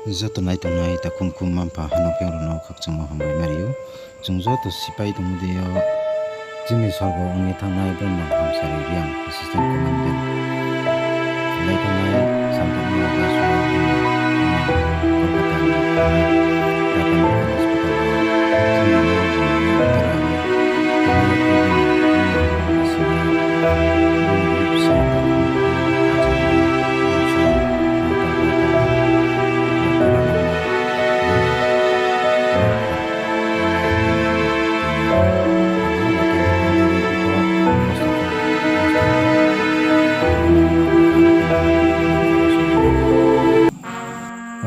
Joto nai tongnai ta kumkum mampa hanopeng rono khakchangma hambai mariu chung joto sipai tongmudio jini sorgo ongni thangnai brahman hamsari riang assistant commandant lai tongnai samtokma basu kolkata ni dapan hospital jini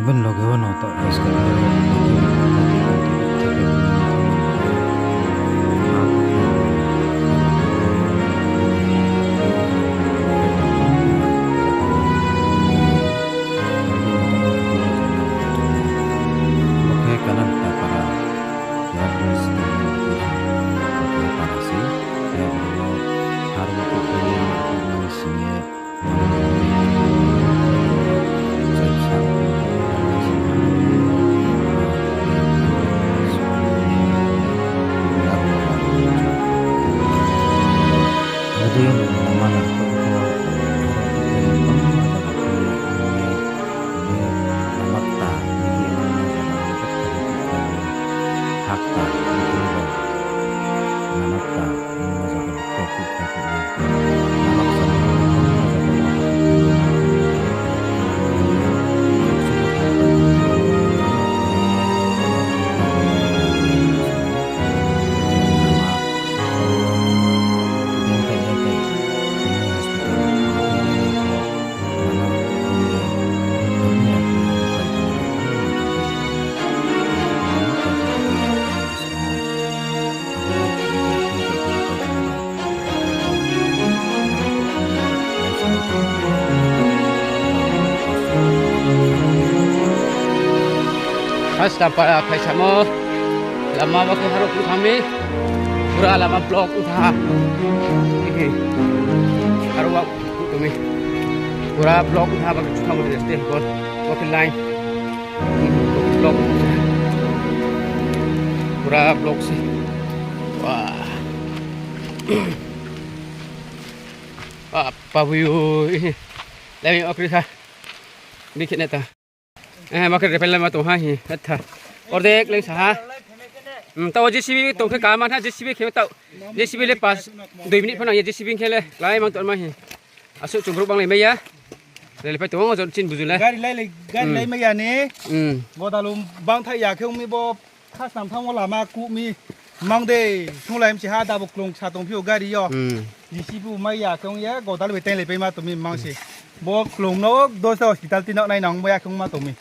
Abang logo no to Pas dapat kaisamo lama waktu harus kami pura lama blok usaha ini harus waktu kami pura blok usaha bagi kamu di sini buat waktu lain blok pura blok sih wah apa view ini lagi oke sah bikin itu makan repel lama tuh hai अच्छा और देख ले सहा तो जेसीबी तो के काम था जेसीबी खेल तो जेसीबी ले पास 2 मिनट पना ये जेसीबी खेले लाई mang tuan mai asu cumbruk bang le mai ya le pai tuang jot chin bujul le gari lai mai ya ni bo dalum bang thai ya kheu mi bo khas nam thang wala ma ku mi mang de thung lai mi ha da bo klong cha tong phiu gari yo jeसीबी mai ya kheu ya go dal be ten le pai ma to mi mang si bo klong no do sa hospital tin no nai nong ba ya kheu ma to mi